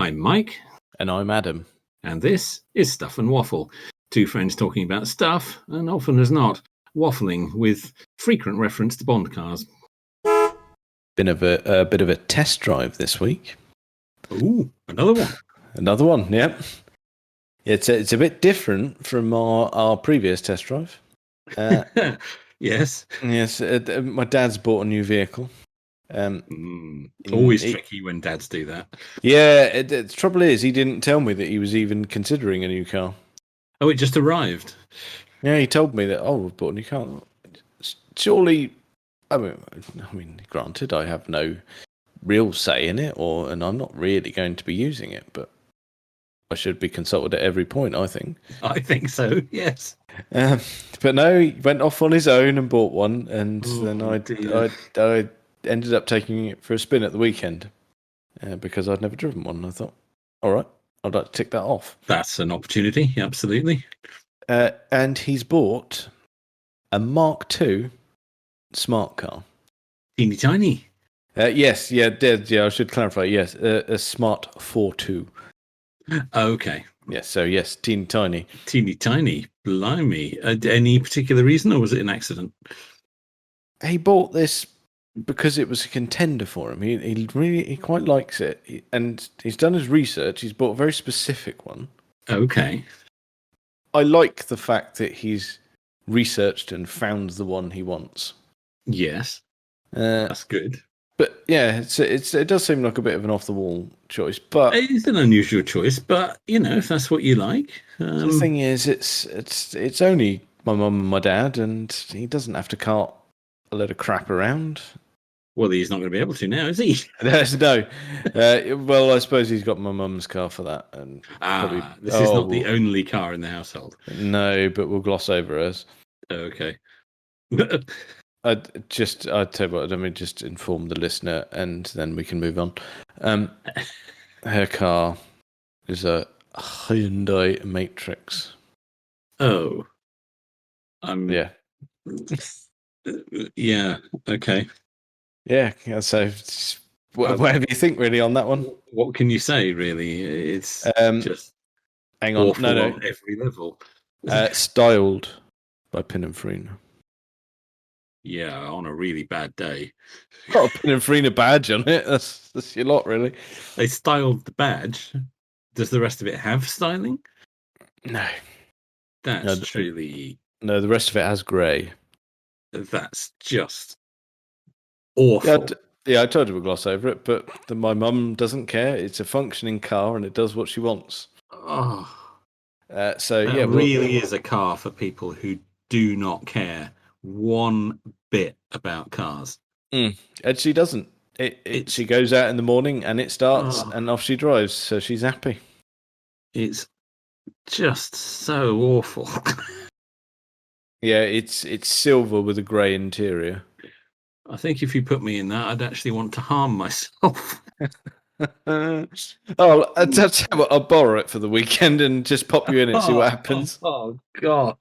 I'm Mike. And I'm Adam. And this is Stuff and Waffle. Two friends talking about stuff, and often as not, waffling with frequent reference to Bond cars. Been a bit of a test drive this week. Ooh, another one. Another one, yep. It's a bit different from our previous test drive. Yes. Yes, my dad's bought a new vehicle. Always tricky when dads do that. Yeah, the trouble is he didn't tell me that he was even considering a new car. Oh, it just arrived. Yeah, he told me that, we've bought a new car. Surely, I mean, granted, I have no real say in it, and I'm not really going to be using it, but I should be consulted at every point, I think. I think so, yes. But no, he went off on his own and bought one, and then I ended up taking it for a spin at the weekend because I'd never driven one. And I thought, all right, I'd like to tick that off. That's an opportunity, absolutely. And he's bought a Mark II smart car. Teeny tiny. Yes, yeah, I should clarify. Yes, a Smart 4.2. Okay. Yes, so yes, teeny tiny. Teeny tiny. Blimey. Any particular reason, or was it an accident? He bought this because it was a contender for him. He quite likes it, and he's done his research. He's bought a very specific one. Okay. I like the fact that he's researched and found the one he wants. Yes. That's good. But yeah, it does seem like a bit of an off-the-wall choice. But it's an unusual choice. But if that's what you like. The thing is, it's only my mum and my dad, and he doesn't have to cart a load of crap around. Well, he's not going to be able to now, is he? No. Well, I suppose he's got my mum's car for that. And this is not the only car in the household. No, but we'll gloss over hers. Okay. I'd tell you what, let me just inform the listener, and then we can move on. Her car is a Hyundai Matrix. Oh. Yeah. Yeah, okay. Yeah, so whatever you think, really, on that one. What can you say, really? It's just hang on, awful on every level. Styled by Pininfarina. Yeah, on a really bad day. Got a Pininfarina badge on it. That's your lot, really. They styled the badge. Does the rest of it have styling? No. That's truly... No, the rest of it has grey. That's just awful. Yeah, I told you we'll gloss over it, but my mum doesn't care. It's a functioning car, and it does what she wants. Oh. It really is a car for people who do not care one bit about cars. And she doesn't. She goes out in the morning and it starts and off she drives, so she's happy. It's just so awful. Yeah, it's silver with a grey interior. I think if you put me in that, I'd actually want to harm myself. I'll borrow it for the weekend and just pop you in and see what happens. Oh God.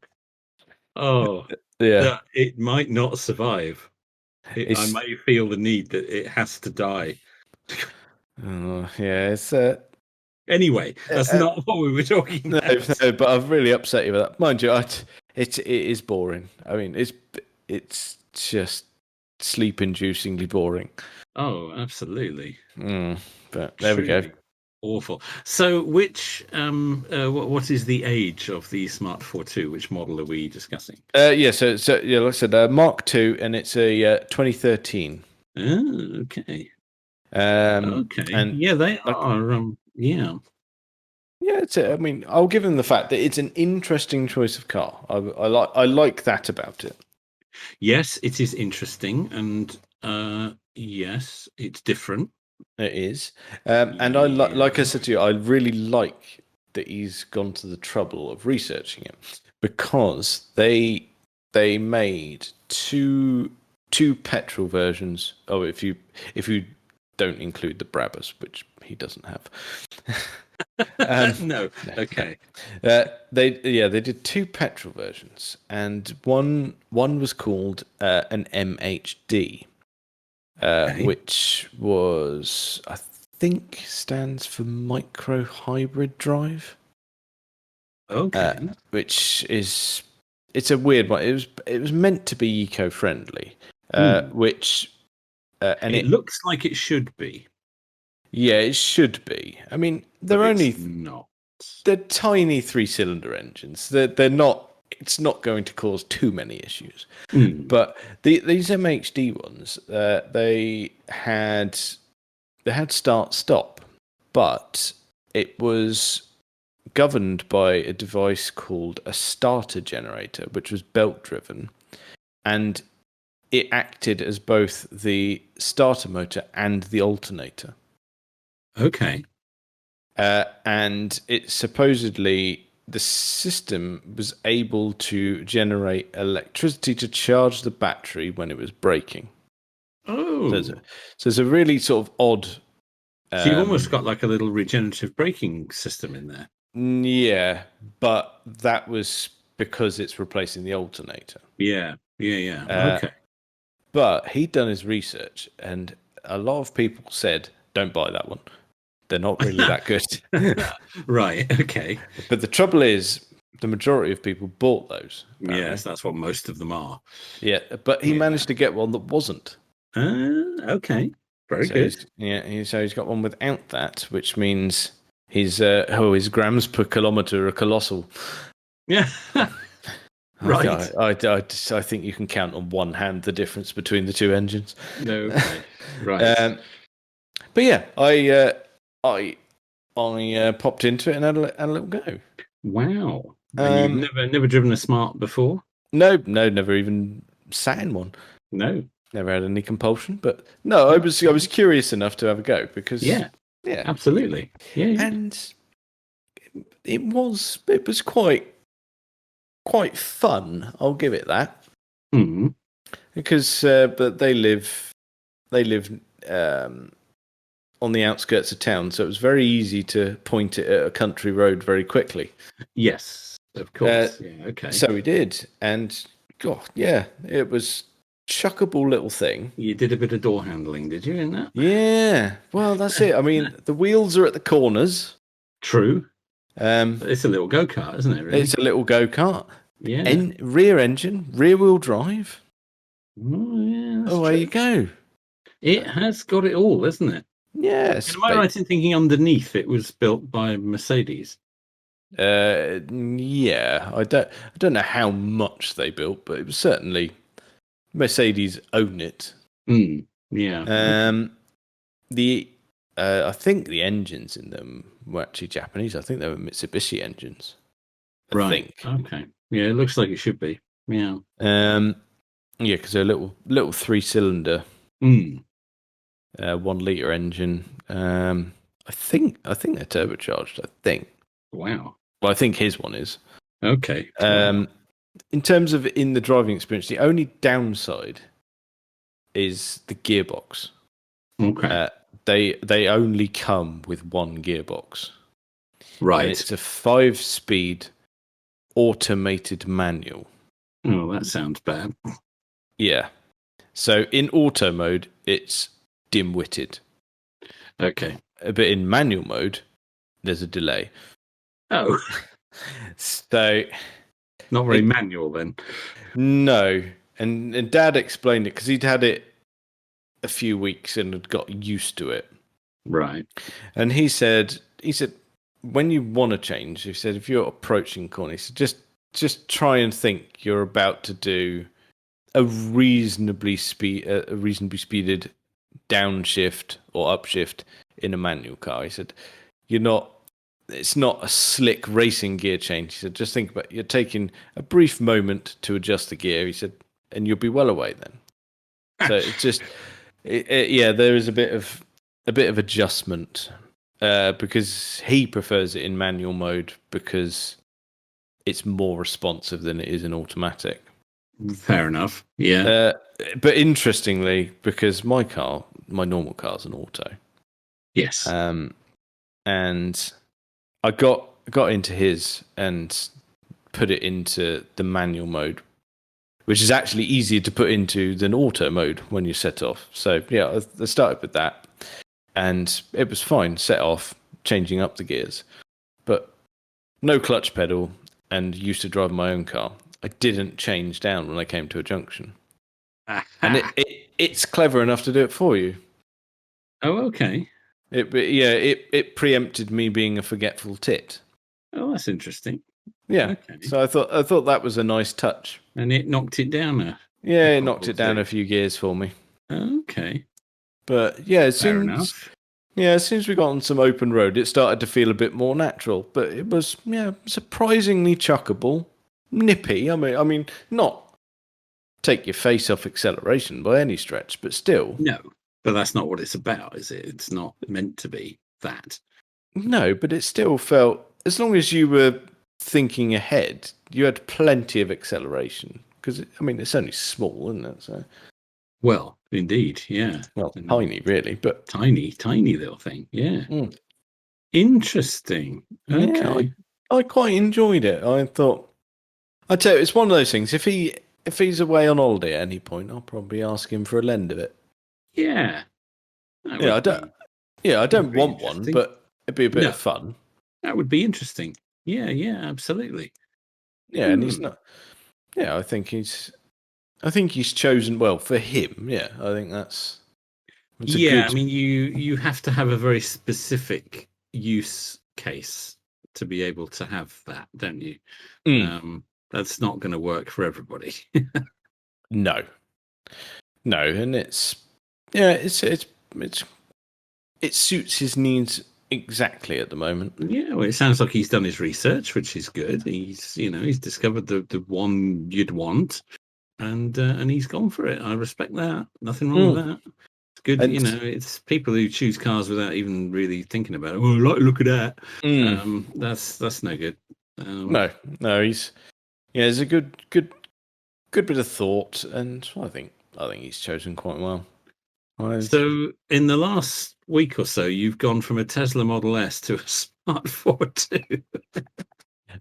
Oh, yeah. It might not survive. I may feel the need that it has to die. Yeah, it's... Anyway, that's not what we were talking about. No, but I've really upset you with that. Mind you, it is boring. I mean, it's just sleep-inducingly boring. Oh, absolutely. But there we go. Awful. So, which what is the age of the Smart 4.2? Which model are we discussing? So like I said, Mark II, and it's a 2013. Oh, okay. Okay. And yeah, they are. Yeah. Yeah, I mean, I'll give them the fact that it's an interesting choice of car. I like that about it. Yes, it is interesting, and yes, it's different. It is, and I like I said to you, I really like that he's gone to the trouble of researching it, because they made two petrol versions. Oh, if you don't include the Brabus, which he doesn't have. No. Okay. They did two petrol versions, and one was called an MHD, which was, I think stands for micro hybrid drive. Okay. Which is it's a weird one. It was meant to be eco-friendly, which and it looks like it should be. Yeah, it should be. I mean, But it's not. They're tiny 3-cylinder engines. They're not. It's not going to cause too many issues. But these MHD ones, they had start stop, but it was governed by a device called a starter generator, which was belt driven, and it acted as both the starter motor and the alternator. Okay. And it supposedly, the system was able to generate electricity to charge the battery when it was braking. Oh. So it's a really sort of odd. So you've almost got like a little regenerative braking system in there. Yeah, but that was because it's replacing the alternator. Yeah. Okay. But he'd done his research, and a lot of people said, "Don't buy that one. They're not really that good." Right. Okay. But the trouble is, the majority of people bought those. Apparently. Yes, that's what most of them are. Yeah, but he managed to get one that wasn't. Okay. Very good. So he's got one without that, which means his grams per kilometre are colossal. Yeah. Right. I think you can count on one hand the difference between the two engines. Okay. Right. But yeah, I popped into it and had a little go. Wow. And you've never driven a Smart before? No, never even sat in one. No. Never had any compulsion, but no, I was curious enough to have a go because yeah, absolutely, yeah. And it was quite fun. I'll give it that. Because but they live on the outskirts of town, so it was very easy to point it at a country road very quickly. Yes, of course. Okay. So we did, and God, yeah, it was chuckable little thing. You did a bit of door handling, did you, in that? Yeah. Well, that's it. I mean, the wheels are at the corners. True. It's a little go-kart, isn't it, really? It's a little go-kart. Yeah. Rear engine, rear-wheel drive. There you go. It has got it all, isn't it? Yes. Am I right in thinking underneath it was built by Mercedes? Yeah. I don't know how much they built, but it was certainly Mercedes own it. Yeah. I think the engines in them were actually Japanese. I think they were Mitsubishi engines. I think. Okay. Yeah, it looks like it should be. Yeah. Yeah, because they're a little 3-cylinder, 1 litre engine. I think they're turbocharged. I think. Wow. Well, I think his one is. Okay. In terms of in the driving experience, the only downside is the gearbox. Okay. They only come with one gearbox. Right. And it's a 5-speed automated manual. Oh, that sounds bad. Yeah. So in auto mode, it's dim-witted. Okay. But in manual mode, there's a delay. Oh. So not very manual then. No. And Dad explained it because he'd had it a few weeks and had got used to it. Right. And he said when you want to change, he said if you're approaching corner, he said just try and think you're about to do a reasonably speeded downshift or upshift in a manual car. He said it's not a slick racing gear change. He said just think about you're taking a brief moment to adjust the gear. He said, and you'll be well away then. So it's just there is a bit of adjustment because he prefers it in manual mode because it's more responsive than it is in automatic. Fair enough. Yeah. But interestingly, because my normal car's an auto. Yes. And I got into his and put it into the manual mode, which is actually easier to put into than auto mode when you set off. So yeah, I started with that. and it was fine. Set off, changing up the gears, but no clutch pedal, and used to drive my own car. I didn't change down when I came to a junction, and it's clever enough to do it for you. Oh, okay. It preempted me being a forgetful tit. Oh, that's interesting. Yeah. Okay. So I thought that was a nice touch. And it knocked it down it knocked it down a few gears for me. Okay. But yeah, Fair enough. as soon as we got on some open road, it started to feel a bit more natural. But it was surprisingly chuckable, nippy. I mean, not take your face off acceleration by any stretch, but still. No, but that's not what it's about, is it? It's not meant to be that. No, but it still felt, as long as you were thinking ahead, you had plenty of acceleration. Because, it's only small, isn't it? So. Well, indeed, yeah. Well, tiny, really, but... Tiny little thing, yeah. Mm. Interesting. Okay. Yeah, I quite enjoyed it. I thought... I tell you, it's one of those things. If he's away on holiday at any point, I'll probably ask him for a lend of it. Yeah. I don't want one, but it'd be a bit of fun. That would be interesting. Yeah, absolutely. Yeah, and he's not... Yeah, I think he's chosen well for him. Yeah, I think that's I mean, you have to have a very specific use case to be able to have that, don't you? That's not going to work for everybody. No, and it suits his needs exactly at the moment. Yeah, well, it sounds like he's done his research, which is good. He's discovered the one you'd want, and he's gone for it. I respect that. Nothing wrong with that. It's good. And, it's people who choose cars without even really thinking about it. Oh, I like to look at that. That's no good. No, he's a good bit of thought, and I think he's chosen quite well. So, in the last week or so, you've gone from a Tesla Model S to a Smart 42.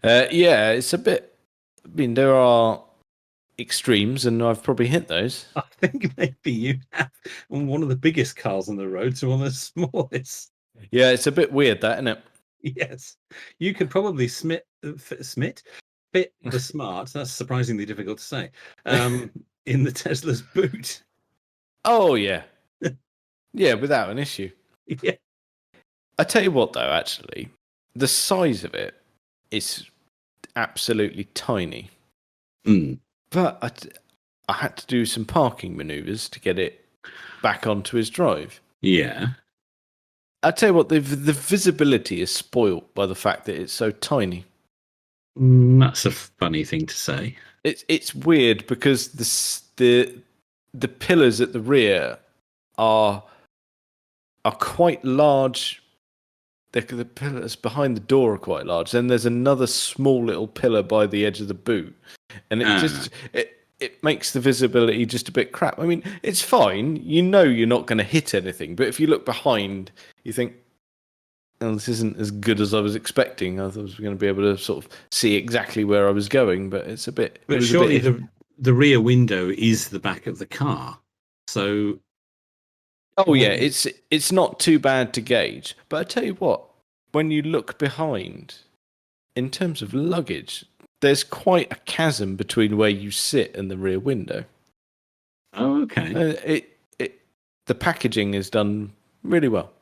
Yeah, it's a bit. I mean, there are extremes, and I've probably hit those. I think maybe you have on one of the biggest cars on the road to one of the smallest. Yeah, it's a bit weird, that, isn't it? Yes, you could probably fit the Smart. That's surprisingly difficult to say. In the Tesla's boot. Oh yeah, yeah, without an issue. Yeah. I tell you what, though, actually, the size of it is absolutely tiny. But I had to do some parking manoeuvres to get it back onto his drive. Yeah. I tell you what, the visibility is spoilt by the fact that it's so tiny. That's a funny thing to say. It's weird because the pillars at the rear are quite large. The pillars behind the door are quite large. Then there's another small little pillar by the edge of the boot, and it makes the visibility just a bit crap. I mean, it's fine. You're not going to hit anything, but if you look behind, you think, "Oh, this isn't as good as I was expecting. I thought I was going to be able to sort of see exactly where I was going, but it's a bit." But surely the rear window is the back of the car, so. Oh yeah, it's not too bad to gauge. But I tell you what, when you look behind, in terms of luggage, there's quite a chasm between where you sit and the rear window. Oh, okay. The packaging is done really well.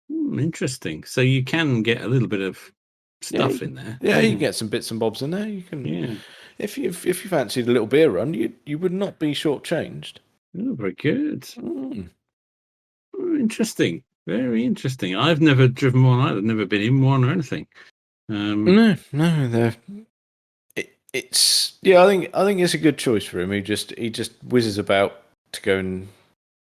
Interesting. So you can get a little bit of stuff in there. Yeah, you can get some bits and bobs in there. You can. Yeah. If you fancied a little beer run, you would not be shortchanged. Oh, very good. Interesting. Very interesting. I've never driven one. I've never been in one or anything. No. It's I think it's a good choice for him. He just whizzes about to go and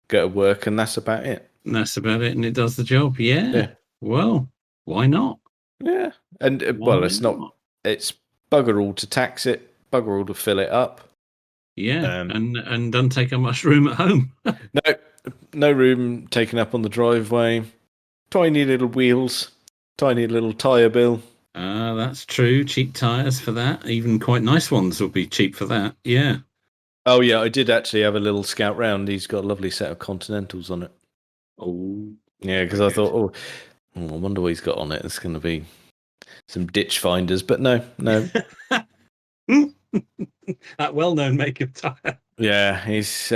go to work, and that's about it. And it does the job. Yeah. Well, why not? Yeah, and it's not. It's bugger all to tax it, bugger all to fill it up. Yeah, and doesn't take up much room at home. No room taken up on the driveway. Tiny little wheels, tiny little tyre bill. That's true. Cheap tyres for that. Even quite nice ones will be cheap for that. Yeah. Oh yeah, I did actually have a little scout round. He's got a lovely set of Continentals on it. Oh, Yeah, because I thought, I wonder what he's got on it. It's going to be some ditch finders, but no. That well-known makeup tire. Yeah, it's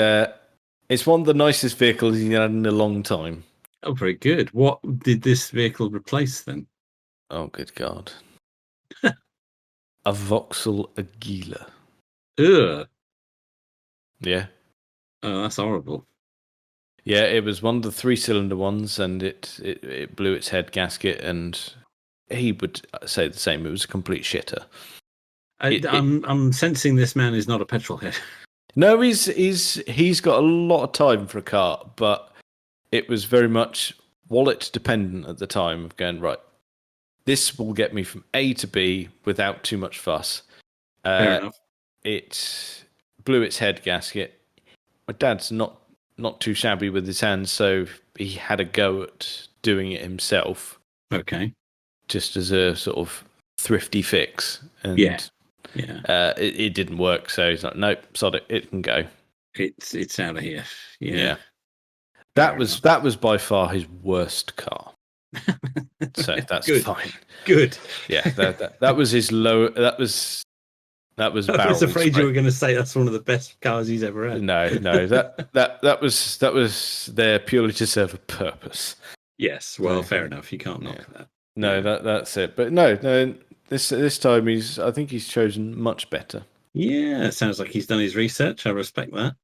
one of the nicest vehicles he's had in a long time. Oh, very good. What did this vehicle replace then? Oh, good God. A Vauxhall Aguila. Ugh. Yeah. Oh, that's horrible. Yeah, it was one of the 3-cylinder ones, and it blew its head gasket, and he would say the same. It was a complete shitter. I'm sensing this man is not a petrol head. No, he's got a lot of time for a car, but it was very much wallet dependent at the time of going, right, this will get me from A to B without too much fuss. Fair enough. It blew its head gasket. My dad's not too shabby with his hands, so he had a go at doing it himself. Okay. Just as a sort of thrifty fix. And yeah. It didn't work, so he's like, nope, sod it, it can go. It's out of here. Yeah. That was by far his worst car. So that's Good. fine. Good. Yeah, that was his low. That was. I was afraid you were going to say that's one of the best cars he's ever had. No, that was there purely to serve a purpose. Yes, well, fair enough. You can't knock that. No, that's it. But no. This time I think he's chosen much better. Yeah, it sounds like he's done his research. I respect that.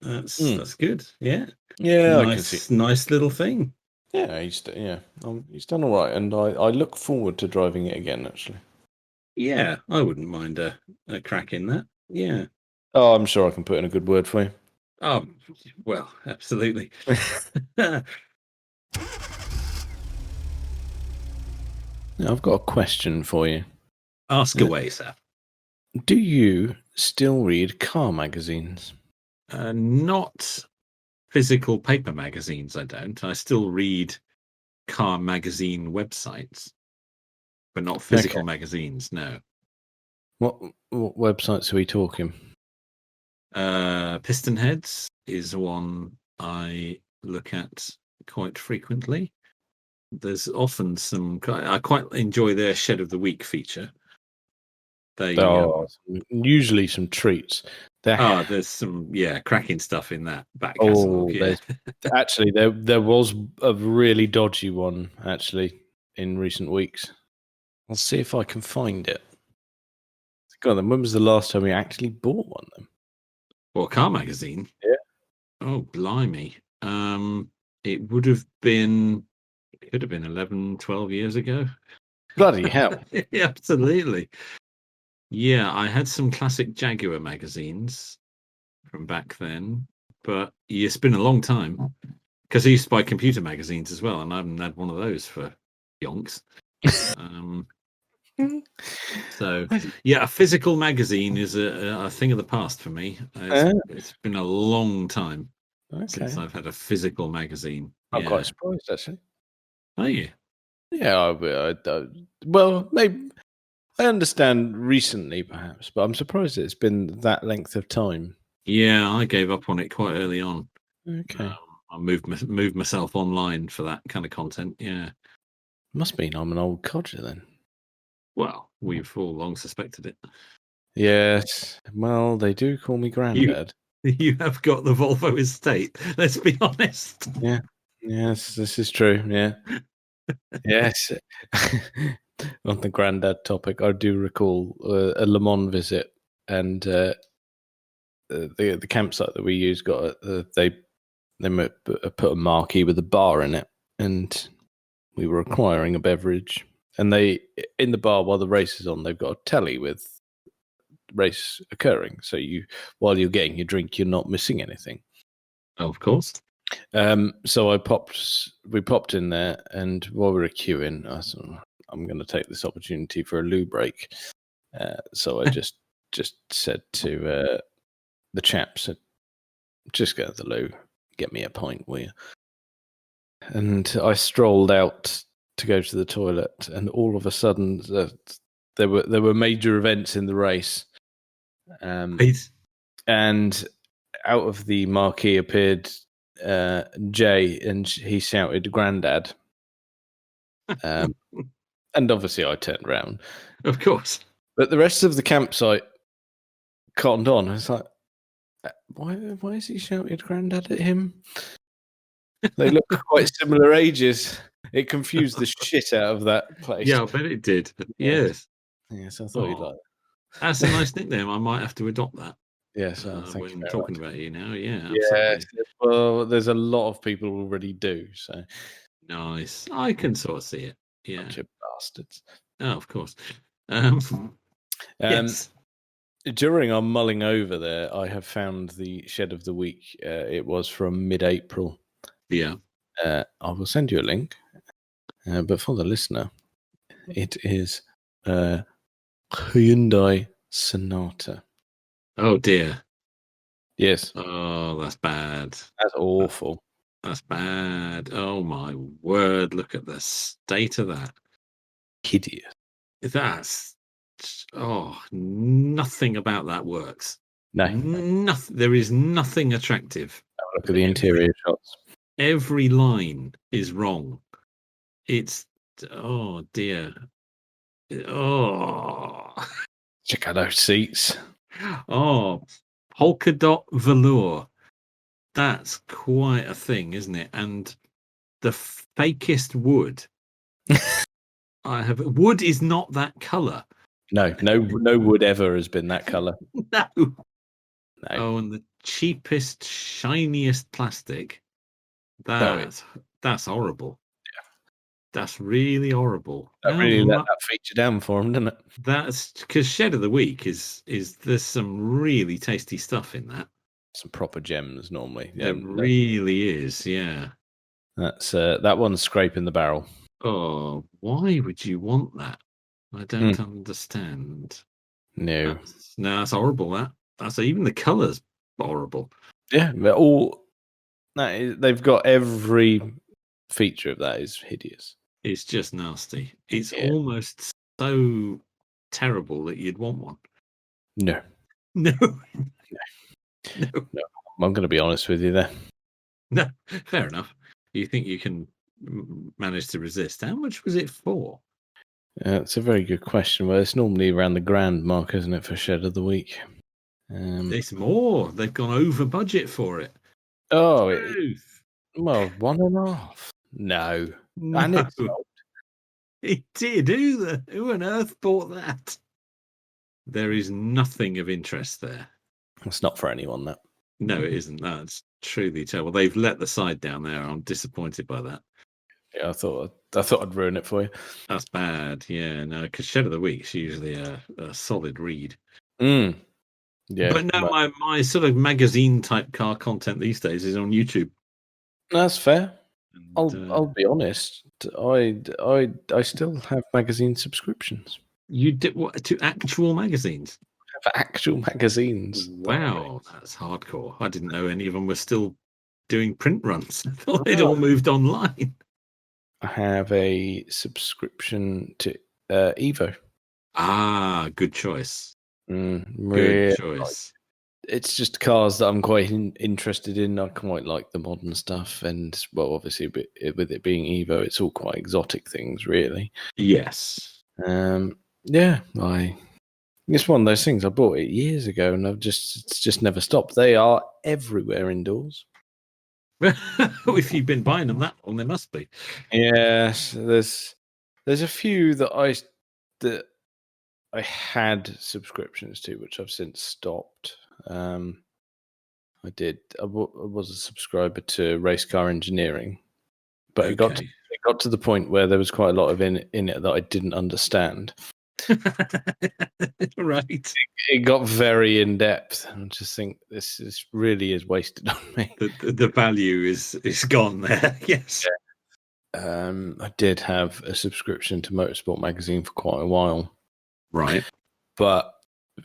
That's good. Yeah. Yeah, I can see. Nice little thing. Yeah, he's done all right, and I look forward to driving it again. Actually. Yeah, I wouldn't mind a crack in that. Yeah. Oh, I'm sure I can put in a good word for you. Oh, well, absolutely. Now, I've got a question for you. Ask away, sir. Do you still read car magazines? Not physical paper magazines, I don't. I still read car magazine websites, but not physical magazines, no. What websites are we talking? Piston Heads is one I look at quite frequently. There's often I quite enjoy their Shed of the Week feature. Usually some treats. There's some cracking stuff in that back catalogue. Yeah. Actually, there was a really dodgy one actually in recent weeks. I'll see if I can find it. God, then when was the last time we actually bought one then? Well, car magazine. Yeah. Oh, blimey. It could have been 11, 12 years ago. Bloody hell. Yeah, absolutely. Yeah, I had some classic Jaguar magazines from back then, but it's been a long time because I used to buy computer magazines as well, and I haven't had one of those for yonks. So, yeah, a physical magazine is a thing of the past for me. It's been a long time since I've had a physical magazine. I'm quite surprised, actually. Are you? Yeah, well, maybe I understand recently, perhaps, but I'm surprised it's been that length of time. Yeah, I gave up on it quite early on. Okay. I moved myself online for that kind of content. Yeah. Must mean I'm an old codger then. Well, we've all long suspected it. Yes. Well, they do call me Grandad. You have got the Volvo estate. Let's be honest. Yeah. Yes, this is true. Yeah. Yes. On the Grandad topic, I do recall a Le Mans visit, and the campsite that we used got they put a marquee with a bar in it, and we were acquiring a beverage, and they in the bar while the race is on, they've got a telly with race occurring, so while you're getting your drink, you're not missing anything. Of course. So we popped in there, and while we were queuing, I thought, I'm going to take this opportunity for a loo break. So I just said to the chaps, just go to the loo, get me a pint, will you? And I strolled out to go to the toilet, and all of a sudden there were major events in the race. And out of the marquee appeared Jay, and he shouted "Grandad," and obviously I turned around. Of course. But the rest of the campsite cottoned on. It's like, why is he shouted "Grandad" at him? They look quite similar ages. It confused the shit out of that place. Yeah, I bet it did. Yes. Yes, I thought you'd like that. That's a nice nickname. I might have to adopt that. Yes, thank you when very talking much. about you now. Yeah, absolutely. Yes, well, there's a lot of people who already do. So Nice. I can sort of see it. Yeah. bunch of bastards. Oh, of course. Um, Yes. During our mulling over there, I have found the shed of the week. It was from mid-April. Yeah. I will send you a link. But for the listener, it is Hyundai Sonata. Oh dear. Yes, Oh, that's bad. that's awful. That's bad. Oh my word! Look at the state of that. Hideous. That's nothing about that works. No. Nothing. There is nothing attractive. Look at the interior shots. Every line is wrong. It's oh dear. Oh. Check out those seats. Oh, polka dot velour. That's quite a thing, isn't it? And the fakest wood. Wood is not that color. No wood ever has been that color. No. No. Oh, and the cheapest, shiniest plastic. That's horrible. Yeah. That's really horrible. That really let that feature down for them, didn't it? That's because Shed of the Week is there's some really tasty stuff in that. Some proper gems normally. There really is, yeah. That's that one's scraping the barrel. Oh, why would you want that? I don't understand. No, that's horrible. That's even the colours horrible. Yeah, they've got every feature of that is hideous. It's just nasty. It's almost so terrible that you'd want one. No. No. I'm going to be honest with you there. No, fair enough. You think you can manage to resist? How much was it for? It's a very good question. Well, it's normally around the grand mark, isn't it, for Shed of the Week? It's more. They've gone over budget for it. Oh, well, 1.5. No. And it sold. It did. Who on earth bought that? There is nothing of interest there. It's not for anyone, that. No, it isn't. That's truly terrible. They've let the side down there. I'm disappointed by that. Yeah, I thought I'd ruin it for you. That's bad. Yeah, no, because Shed of the Week's usually a solid read. Yeah, but no, my sort of magazine type car content these days is on YouTube. That's fair. And, I'll be honest. I still have magazine subscriptions. You did what to actual magazines? For actual magazines. Wow, that's hardcore. I didn't know any of them were still doing print runs. I thought they'd all moved online. I have a subscription to Evo. Ah, good choice. Good choice. It's just cars that I'm quite interested in. I quite like the modern stuff, and well, obviously, with it being Evo, it's all quite exotic things, really. Yes. Yeah, it's one of those things. I bought it years ago, and it's just never stopped. They are everywhere indoors. If you've been buying them that long, there must be. Yes, there's a few that I had subscriptions to, which I've since stopped. I was a subscriber to Race Car Engineering, but it got to the point where there was quite a lot of in it that I didn't understand. Right. It got very in depth. I just think this really is wasted on me. The value is gone there. Yes. Yeah. I did have a subscription to Motorsport magazine for quite a while. Right. But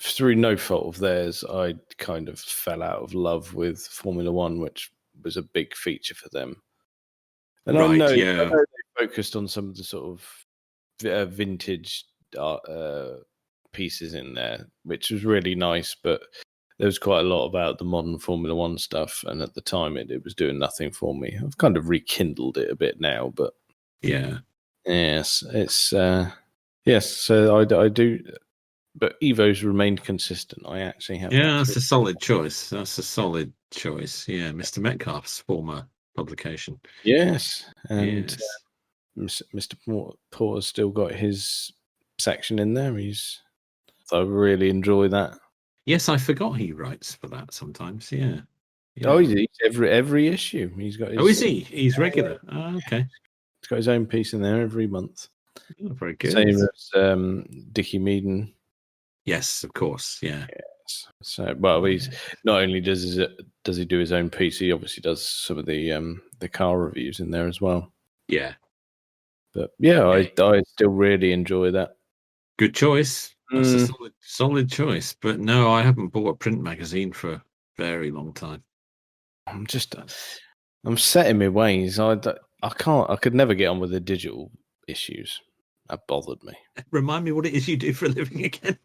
through no fault of theirs, I kind of fell out of love with Formula One, which was a big feature for them. And I know they focused on some of the sort of vintage pieces in there, which was really nice. But there was quite a lot about the modern Formula One stuff, and at the time it was doing nothing for me. I've kind of rekindled it a bit now, but Yeah. yes, it's yes. So I do, but Evo's remained consistent. I actually have Yeah, that. that's a solid choice. That's a solid choice. Yeah, Mr. Metcalf's former publication. Yes, and Yes. Mr. Paul's still got his section in there. So I really enjoy that. Yes, I forgot he writes for that sometimes. Yeah. Oh, Yeah. he's every issue. He's got his. Oh, is he? He's regular. Oh, okay. He's got his own piece in there every month. Oh, very good. Same as Dickie Meaden. Yes, of course. Yeah. Yes. So, well, he's not only does he do his own piece, he obviously does some of the car reviews in there as well. Yeah. But yeah, I still really enjoy that. Good choice. That's a solid choice. But no, I haven't bought a print magazine for a very long time. I'm set in my ways. I could never get on with the digital issues. That bothered me. Remind me what it is you do for a living again.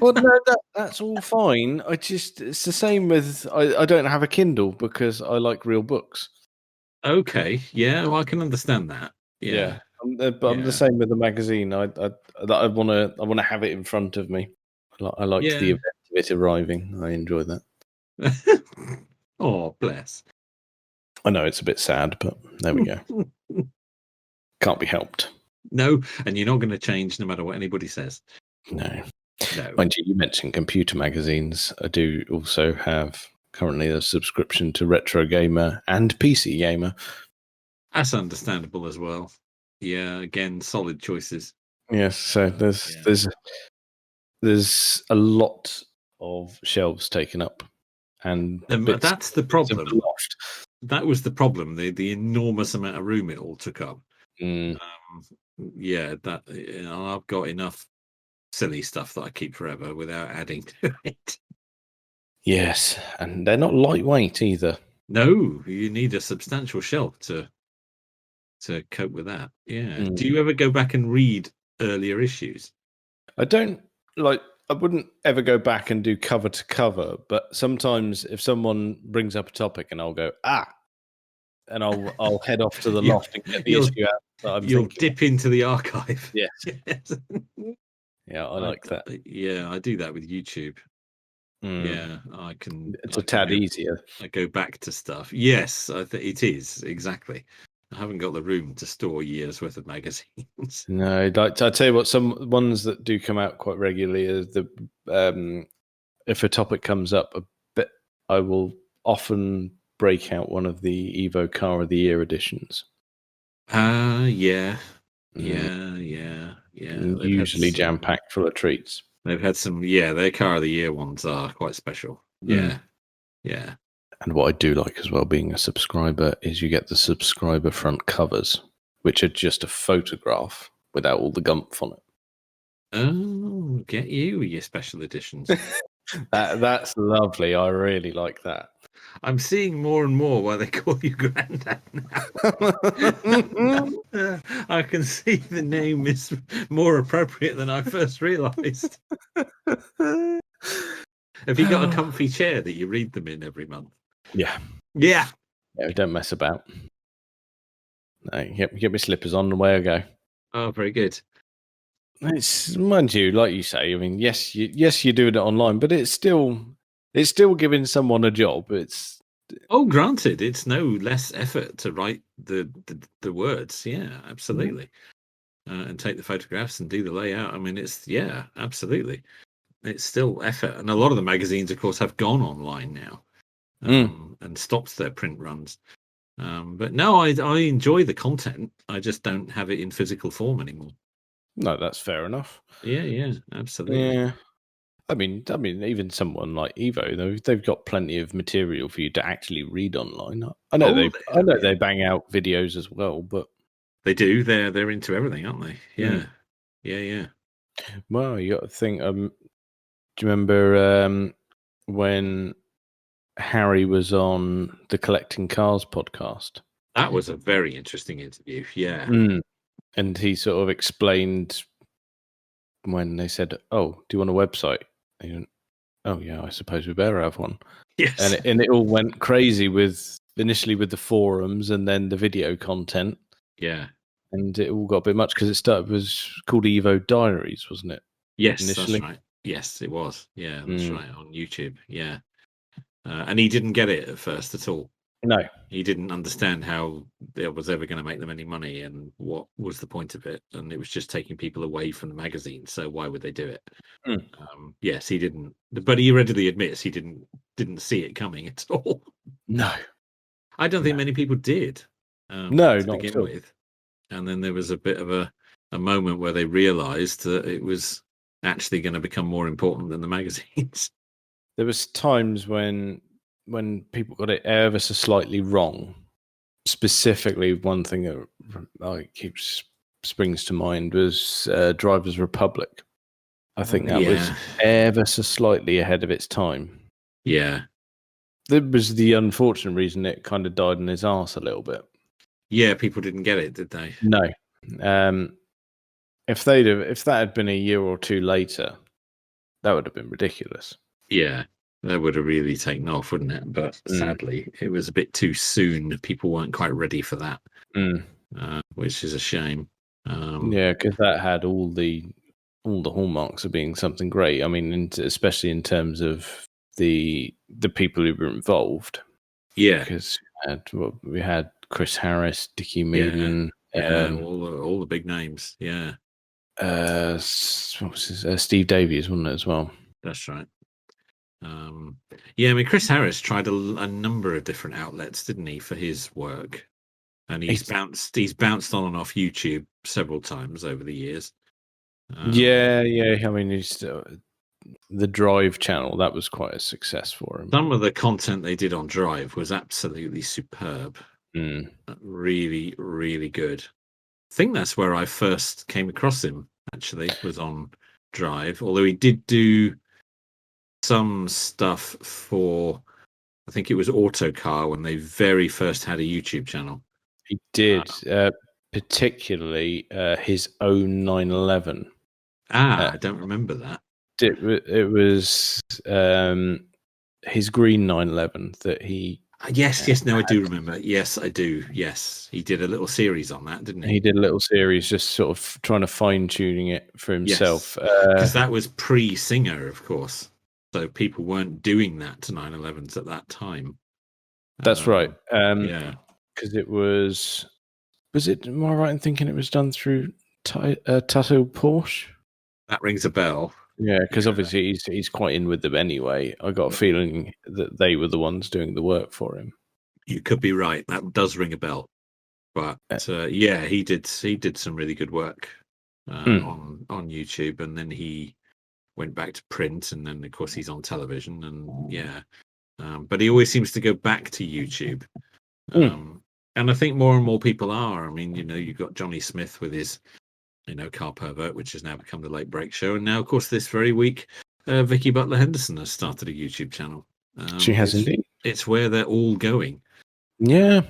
Well, no, that's all fine. It's the same with I don't have a Kindle because I like real books. Okay, yeah, well, I can understand that. Yeah. I'm the same with the magazine. I want to have it in front of me. I like the event of it arriving. I enjoy that. Oh, bless. I know it's a bit sad, but there we go. Can't be helped. No, and you're not going to change no matter what anybody says. No. Mind you mentioned computer magazines. I do also have currently a subscription to Retro Gamer and PC Gamer. That's understandable as well. Yeah, again, solid choices. Yes, so there's a lot of shelves taken up, and that's the problem. That was the problem. The enormous amount of room it all took up. Yeah, I've got enough silly stuff that I keep forever without adding to it. Yes, and they're not lightweight either. No, you need a substantial shelf to cope with that. Yeah. Do you ever go back and read earlier issues? I don't like. I wouldn't ever go back and do cover to cover, but sometimes if someone brings up a topic and I'll go and I'll head off to the loft and get the issue out. You'll dip into the archive. Yes. Yeah, I like that. Yeah, I do that with YouTube. Yeah, I can. It's a tad easier. I go back to stuff. Yes, I think it is exactly. I haven't got the room to store years worth of magazines. No, I tell you what, some ones that do come out quite regularly is if a topic comes up a bit, I will often break out one of the Evo Car of the Year editions. Yeah. Usually jam packed full of treats. They've had some, their Car of the Year ones are quite special. Yeah. And what I do like as well, being a subscriber, is you get the subscriber front covers, which are just a photograph without all the gumph on it. Oh, get you with your special editions. That's lovely. I really like that. I'm seeing more and more why they call you Grandad now. I can see the name is more appropriate than I first realised. Have you got a comfy chair that you read them in every month? Yeah. Yeah, don't mess about. No, get my slippers on and away I go. Oh, very good. It's, mind you, like you say, I mean, yes, you're doing it online, but it's still giving someone a job. It's granted, it's no less effort to write the words. Yeah, absolutely. And take the photographs and do the layout. I mean, absolutely. It's still effort, and a lot of the magazines, of course, have gone online now and stopped their print runs. But no, I enjoy the content. I just don't have it in physical form anymore. No, that's fair enough. Yeah, absolutely. Yeah. I mean, even someone like Evo, they've got plenty of material for you to actually read online. I know they bang out videos as well, but they do. They're into everything, aren't they? Yeah. Well, you got to think. Do you remember when Harry was on the Collecting Cars podcast? That was a very interesting interview. Yeah. And he sort of explained when they said, "Oh, do you want a website?" He went, Oh yeah, I suppose we better have one. Yes. And it all went crazy initially with the forums and then the video content. Yeah. And it all got a bit much because it was called Evo Diaries, wasn't it? Yes, Initially. that's right. Yes, it was. Yeah, that's Mm. right, on YouTube. Yeah. And he didn't get it at first at all. No. He didn't understand how it was ever going to make them any money and what was the point of it. And it was just taking people away from the magazine. So why would they do it? Mm. Yes, he didn't. But he readily admits he didn't see it coming at all. No. I don't think many people did. No, to not begin at all. with. And then there was a bit of a moment where they realised that it was actually going to become more important than the magazines. There was times when people got it ever so slightly wrong. Specifically, one thing that keeps springs to mind was Drivers Republic. I think that was ever so slightly ahead of its time. Yeah. That was the unfortunate reason it kind of died in his arse a little bit. Yeah, people didn't get it, did they? No. If that had been a year or two later, that would have been ridiculous. Yeah, that would have really taken off, wouldn't it? But sadly, it was a bit too soon. People weren't quite ready for that, which is a shame. Yeah, because that had all the hallmarks of being something great. I mean, especially in terms of the people who were involved. Yeah, because we had Chris Harris, Dickie Meehan, all the big names. Yeah, what was his, Steve Davies, wasn't it as well? That's right. Yeah, I mean, Chris Harris tried a number of different outlets, didn't he, for his work? And he's bounced on and off YouTube several times over the years. Yeah. I mean, he's the Drive channel, that was quite a success for him. Some of the content they did on Drive was absolutely superb. Really, really good. I think that's where I first came across him, actually, was on Drive. Although he did do some stuff for, I think it was Autocar when they very first had a YouTube channel. He did, particularly his own 911. I don't remember that. It was his green 911 that he. Yes, no, I do remember. Yes, I do. Yes, he did a little series on that, didn't he? He did a little series, just sort of trying to fine tuning it for himself. Because that was pre-Singer, of course. So people weren't doing that to 911s at that time. That's right. Yeah, because it was. Was it? Am I right in thinking it was done through Tattoo Porsche? That rings a bell. Yeah, because obviously he's quite in with them anyway. I got a feeling that they were the ones doing the work for him. You could be right. That does ring a bell. But yeah, he did some really good work on YouTube, and then he went back to print, and then of course he's on television, and yeah. But he always seems to go back to YouTube. And I think more and more people are. I mean, you've got Johnny Smith with his Car Pervert, which has now become the Late Break Show, and now, of course, this very week, Vicky Butler Henderson has started a YouTube channel. She has indeed. It's where they're all going. Yeah.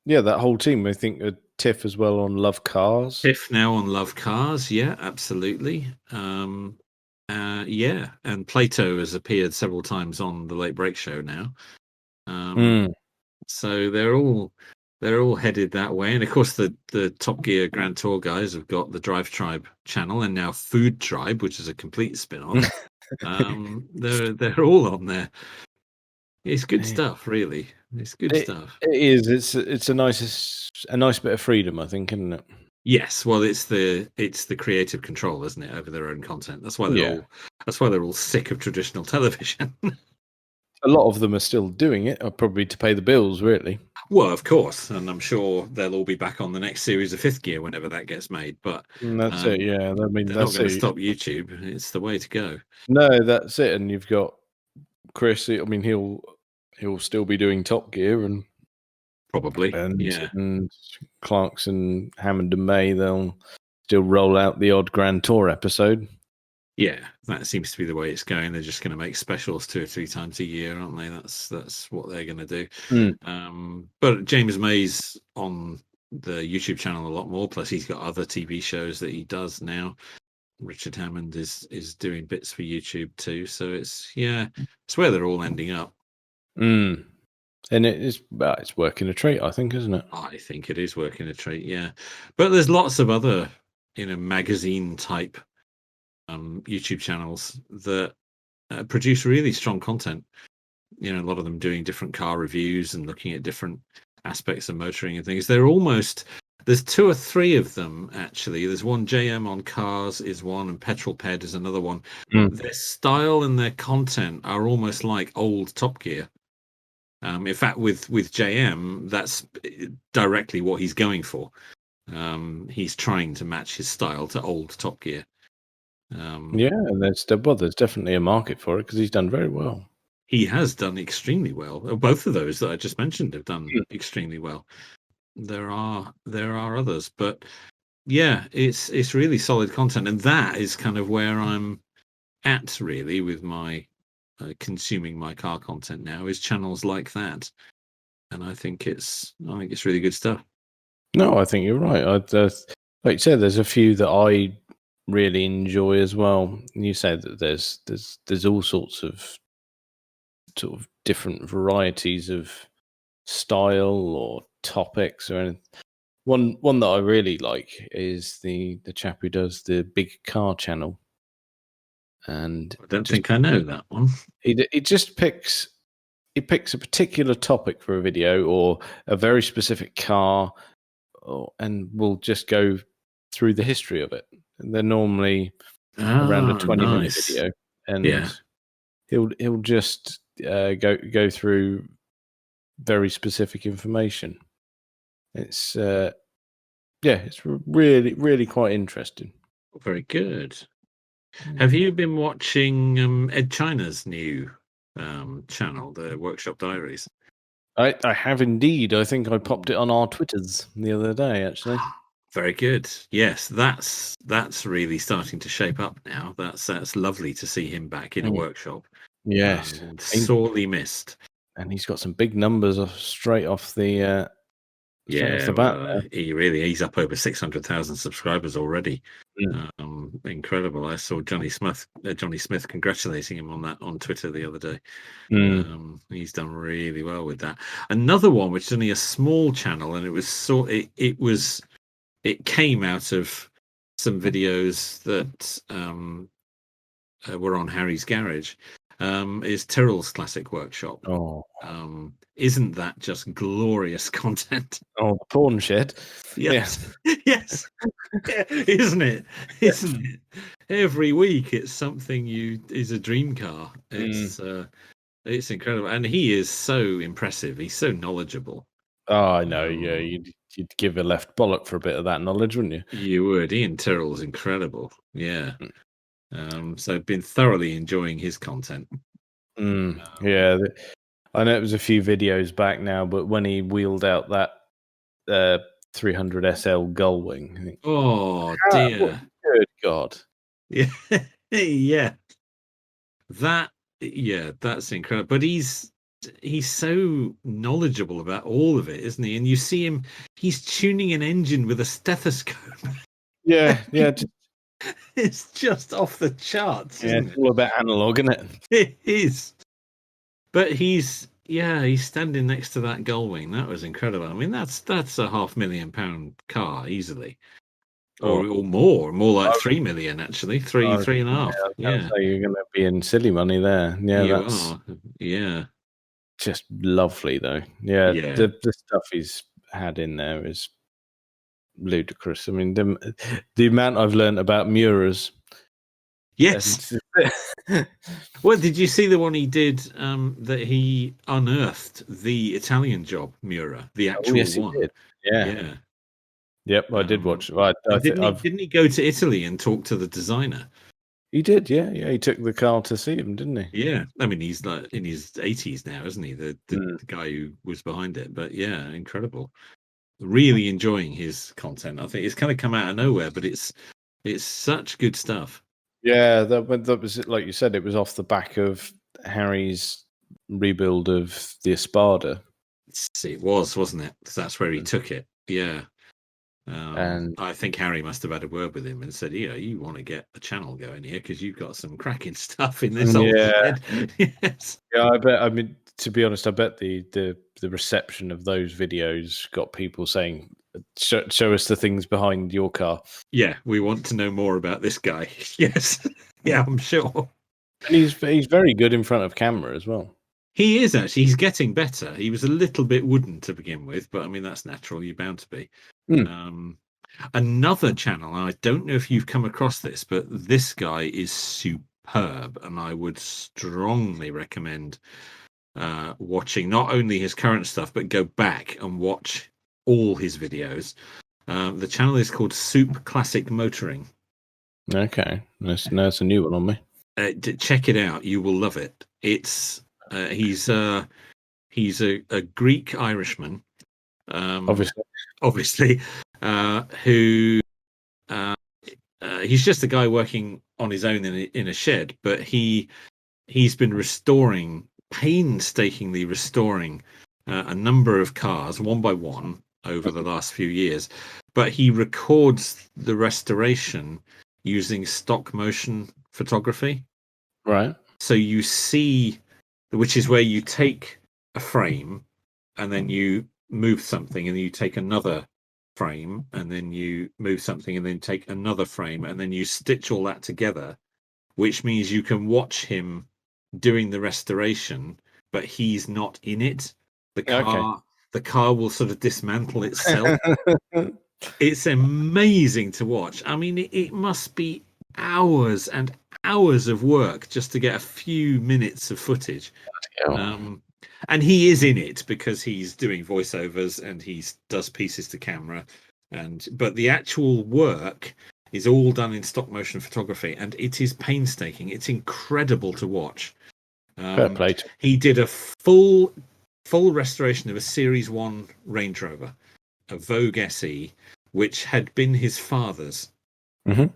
That whole team. I think Tiff as well on Love Cars. Tiff now on Love Cars, yeah, absolutely. Yeah, and Plato has appeared several times on the Late Break Show now. So they're all headed that way, and of course the Top Gear Grand Tour guys have got the Drive Tribe channel, and now Food Tribe, which is a complete spin-off. They're all on there. It's good stuff, really. It's good stuff. It is. It's a nice bit of freedom, I think, isn't it? Yes. Well, it's the creative control, isn't it, over their own content? That's why they're all sick of traditional television. A lot of them are still doing it, probably to pay the bills, really. Well, of course, and I'm sure they'll all be back on the next series of Fifth Gear whenever that gets made. But that's it. Yeah, I mean, they're not going to stop YouTube. It's the way to go. No, that's it. And you've got Chris. I mean, he'll still be doing Top Gear and probably, and Clarkson, Hammond, and May. They'll still roll out the odd Grand Tour episode. Yeah, that seems to be the way it's going. They're just going to make specials 2 or 3 times a year, aren't they? That's what they're going to do. But James May's on the YouTube channel a lot more. Plus, he's got other TV shows that he does now. Richard Hammond is doing bits for YouTube too. So it's where they're all ending up. And it's working a treat, I think, isn't it? I think it is working a treat, yeah. But there's lots of other, magazine type YouTube channels that produce really strong content. A lot of them doing different car reviews and looking at different aspects of motoring and things. There's 2 or 3 of them actually. There's one, JM on Cars is one, and Petrol Ped is another one. Their style and their content are almost like old Top Gear. In fact, with JM, that's directly what he's going for. He's trying to match his style to old Top Gear. There's definitely a market for it because he's done very well. He has done extremely well. Both of those that I just mentioned have done extremely well. There are others, but yeah, it's really solid content, and that is kind of where I'm at really with my consuming my car content now, is channels like that, and I think it's really good stuff. No, I think you're right. Like you said, there's a few that I really enjoy as well. You said that there's all sorts of sort of different varieties of style or topics or anything. One that I really like is the chap who does the big car channel. And I don't think I know that one. He just picks a particular topic for a video or a very specific car, and we'll just go through the history of it. And they're normally around a 20-minute video, and he'll just go through very specific information. It's it's really, really quite interesting. Very good. Have you been watching Ed China's new channel, the Workshop Diaries? I have indeed. I think I popped it on our Twitters the other day, actually. Very good. Yes, that's really starting to shape up now. That's lovely to see him back in a workshop. Yes, sorely missed. And he's got some big numbers straight off the bat. He's up over 600,000 subscribers already. Incredible. I saw Johnny Smith congratulating him on that on Twitter the other day. He's done really well with that. Another one, which is only a small channel, and it came out of some videos that were on Harry's Garage, is Tyrrell's Classic Workshop. Isn't that just glorious content? Oh, the porn shed. Yes. Yes. Yeah, isn't it? Every week it's something is a dream car. It's incredible, and he is so impressive. He's so knowledge-able. Oh, I know. Yeah, you'd give a left bollock for a bit of that knowledge, wouldn't you? You would. Ian Tyrrell's incredible. Yeah. So I've been thoroughly enjoying his content. Yeah, I know it was a few videos back now, but when he wheeled out that 300 SL Gullwing, oh dear, good God, yeah, yeah, that's incredible. But he's so knowledgeable about all of it, isn't he? And you see him; he's tuning an engine with a stethoscope. Yeah. It's just off the charts. Isn't it's all about analog, isn't it? It is. But he's standing next to that Gullwing. That was incredible. I mean, that's £500,000 car easily, or more like 3 million actually, 3.5. Yeah, so you're going to be in silly money there. Yeah, you are. Yeah, just lovely though. Yeah. The stuff he's had in there is ludicrous. I mean, the amount I've learned about Muras. Yes. Well, did you see the one he did that he unearthed the Italian job, Mura, the actual one? He did. Yeah. Yep, I did watch. Didn't he go to Italy and talk to the designer? He did, yeah. He took the car to see him, didn't he? Yeah, I mean, he's like in his 80s now, isn't he? The guy who was behind it. But yeah, incredible. Really enjoying his content. I think it's kind of come out of nowhere, but it's such good stuff. Yeah, that was it. Like you said, it was off the back of Harry's rebuild of the Espada. It was, wasn't it? That's where he took it. Yeah. And I think Harry must have had a word with him and said, you want to get a channel going here because you've got some cracking stuff in this old shed. Yes. Yeah, I bet. I mean, to be honest, I bet the reception of those videos got people saying, show us the things behind your car. Yeah, we want to know more about this guy. Yes. Yeah, I'm sure. And he's very good in front of camera as well. He is actually. He's getting better. He was a little bit wooden to begin with, but I mean that's natural. You're bound to be. Another channel, and I don't know if you've come across this, but this guy is superb, and I would strongly recommend watching not only his current stuff, but go back and watch all his videos. The channel is called Soup Classic Motoring. Okay, that's a new one on me. Check it out. You will love it. It's he's a Greek Irishman, obviously, who he's just a guy working on his own in a shed, but he's been painstakingly restoring a number of cars one by one over the last few years. But he records the restoration using stop motion photography. Right. So you see, which is where you take a frame and then you move something and then you take another frame and then you move something and then take another frame and then you stitch all that together, which means you can watch him doing the restoration, but he's not in it. The car will sort of dismantle itself. It's amazing to watch. I mean, it must be hours and hours of work just to get a few minutes of footage. And he is in it because he's doing voiceovers and he does pieces to camera, but the actual work is all done in stop motion photography, and it is painstaking. It's incredible to watch. He did a full restoration of a Series 1 Range Rover, a Vogue SE, which had been his father's. And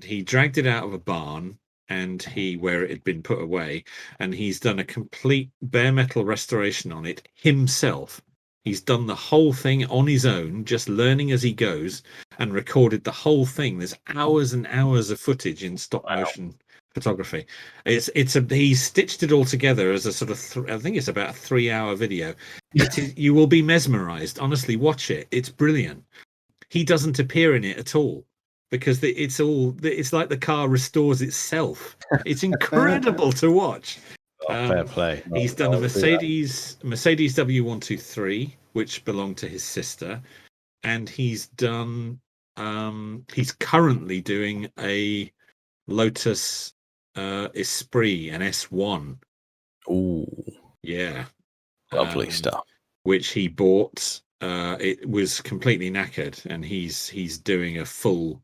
he dragged it out of a barn where it had been put away, and he's done a complete bare metal restoration on it himself. He's done the whole thing on his own, just learning as he goes, and recorded the whole thing. There's hours and hours of footage in stop motion photography. He stitched it all together as a sort of I think it's about a 3-hour video. You will be mesmerized. Honestly, watch it. It's brilliant. He doesn't appear in it at all, because it's like the car restores itself. It's incredible to watch. Fair play. He's done a Mercedes W123, which belonged to his sister, and he's currently doing a Lotus Esprit, an S1. Ooh, yeah, lovely stuff. Which he bought. It was completely knackered, and he's doing a full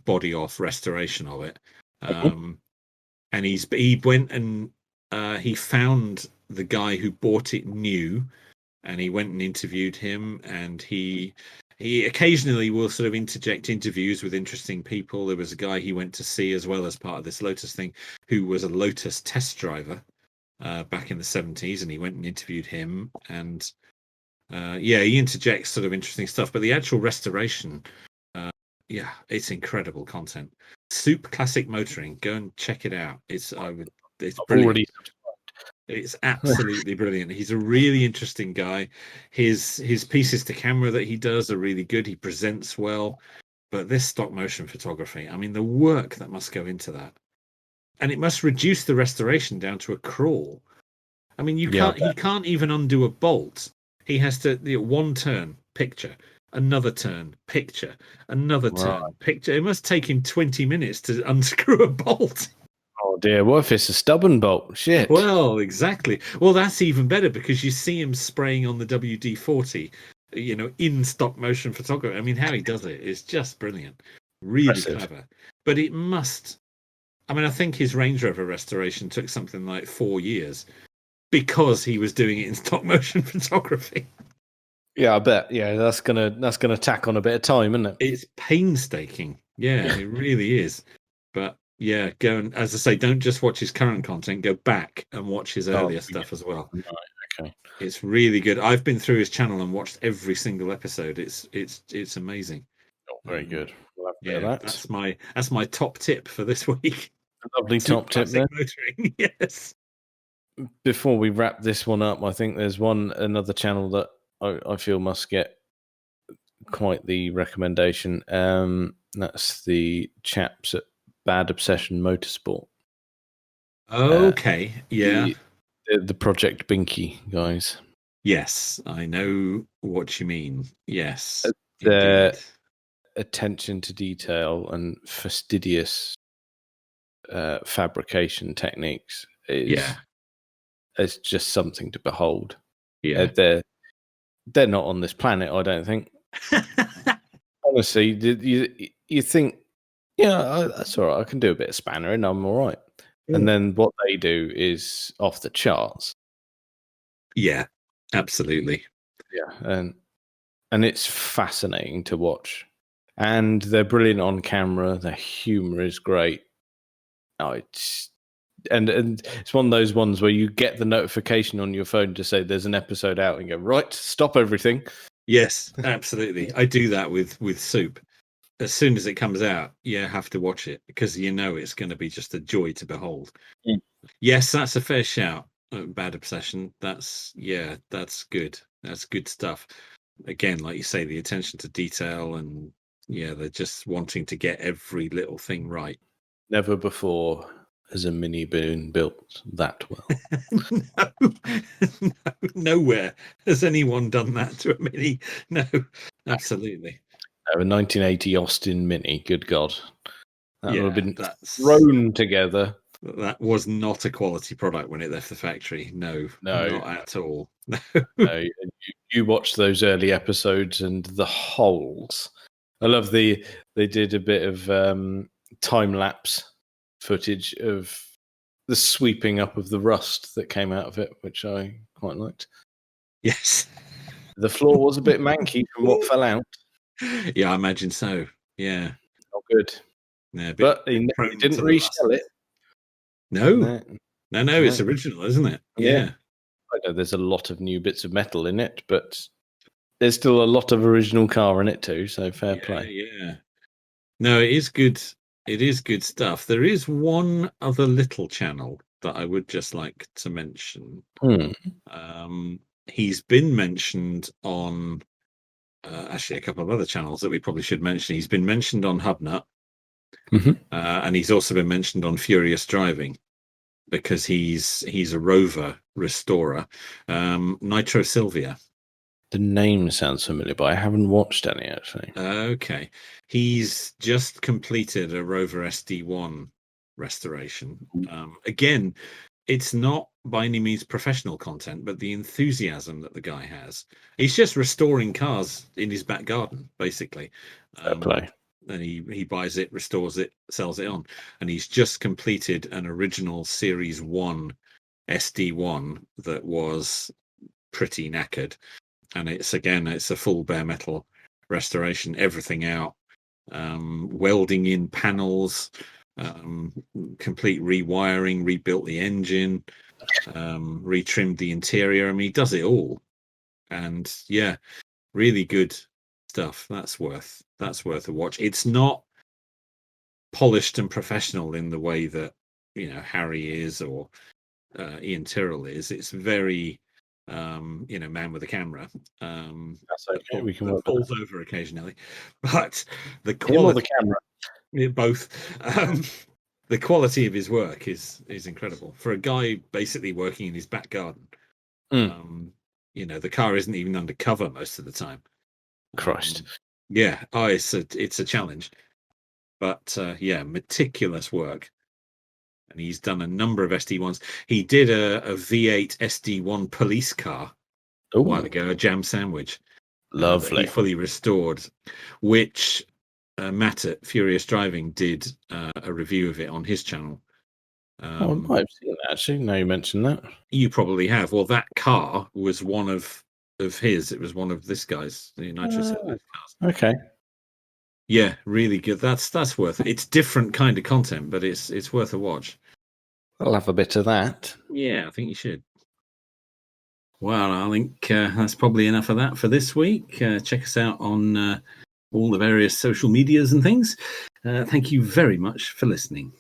body off restoration of it. And he went and he found the guy who bought it new, and he went and interviewed him, and he occasionally will sort of interject interviews with interesting people. There was a guy he went to see as well as part of this Lotus thing who was a Lotus test driver back in the 70s, and he went and interviewed him, and he interjects sort of interesting stuff. But the actual restoration, it's incredible content. Soup Classic Motoring, go and check it out. It's brilliant. It's absolutely brilliant. He's a really interesting guy. His pieces to camera that he does are really good. He presents well, but this stop motion photography, I mean, the work that must go into that, and it must reduce the restoration down to a crawl. I mean, he can't even undo a bolt. He has to one turn, picture, another turn, picture, another turn, picture. It must take him 20 minutes to unscrew a bolt. Oh dear, what if it's a stubborn bolt? Shit. Well, exactly. Well, that's even better, because you see him spraying on the WD-40, in stop motion photography. I mean, how he does it is just brilliant. Really clever. But it must, I mean, I think his Range Rover restoration took something like 4 years because he was doing it in stop motion photography. Yeah, I bet. Yeah, that's gonna tack on a bit of time, isn't it? It's painstaking. Yeah, it really is. But yeah, go and, as I say, don't just watch his current content. Go back and watch his earlier stuff as well. Okay. It's really good. I've been through his channel and watched every single episode. It's amazing. Oh, very good. We'll have a bit Yeah, of that. that's my top tip for this week. A lovely Some top tip classic there. motoring. Yes. Before we wrap this one up, I think there's another channel that I feel must get quite the recommendation. That's the chaps at Bad Obsession Motorsport. Okay. Yeah. The Project Binky guys. Yes, I know what you mean. Yes, Their indeed. attention to detail and fastidious fabrication techniques is just something to behold. Yeah. They're not on this planet, I don't think. Honestly, you think, yeah, that's all right. I can do a bit of spannering. I'm all right. And then what they do is off the charts. Yeah, absolutely. Yeah, and it's fascinating to watch. And they're brilliant on camera. Their humor is great. Oh, it's one of those ones where you get the notification on your phone to say there's an episode out, and go, right, stop everything. Yes, absolutely. I do that with Soup. As soon as it comes out, you have to watch it because you know it's going to be just a joy to behold. Mm. Yes, that's a fair shout. Bad Obsession. That's good. That's good stuff. Again, like you say, the attention to detail and they're just wanting to get every little thing right. Never before has a mini been built that well. No, nowhere has anyone done that to a mini. No, absolutely. A 1980 Austin Mini, good God. That would have been thrown together. That was not a quality product when it left the factory. No, not at all. No, you watch those early episodes and the holes. I love they did a bit of time lapse footage of the sweeping up of the rust that came out of it, which I quite liked. Yes. The floor was a bit manky from what fell out. Yeah, I imagine so. Yeah. Not good. Yeah, but he didn't resell it. No, it's original, isn't it? Yeah. I know there's a lot of new bits of metal in it, but there's still a lot of original car in it too, so fair play. Yeah. No, it is good. It is good stuff. There is one other little channel that I would just like to mention. He's been mentioned on actually a couple of other channels that we probably should mention. He's been mentioned on Hubnut, and he's also been mentioned on Furious Driving because he's a rover restorer. Nitro Sylvia. The name sounds familiar, but I haven't watched any actually. Okay. He's just completed a Rover SD1 restoration. Again, it's not by any means professional content, but the enthusiasm that the guy has. He's just restoring cars in his back garden, basically. Play. And he buys it, restores it, sells it on. And he's just completed an original Series 1 SD1 that was pretty knackered. And it's a full bare metal restoration, everything out, welding in panels, complete rewiring, rebuilt the engine, retrimmed the interior. I mean, he does it all, and really good stuff. That's worth a watch. It's not polished and professional in the way that Harry is or Ian Tyrrell is. It's very man with a camera. That's okay. We can falls over occasionally, but the quality, the camera, both. The quality of his work is incredible for a guy basically working in his back garden. The car isn't even undercover most of the time. Christ. It's a challenge, but meticulous work. And he's done a number of SD1s. He did a V8 SD1 police car a while ago, a jam sandwich. Lovely. He fully restored, which Matt at Furious Driving did a review of it on his channel. I might have seen that actually. Now you mentioned that. You probably have. Well, that car was one of his. It was one of this guy's, the Nitro Silver cars. Okay. Yeah, really good. That's worth it. It's different kind of content, but it's worth a watch. I'll have a bit of that. Yeah, I think you should. Well, I think that's probably enough of that for this week. Check us out on all the various social medias and things. Thank you very much for listening.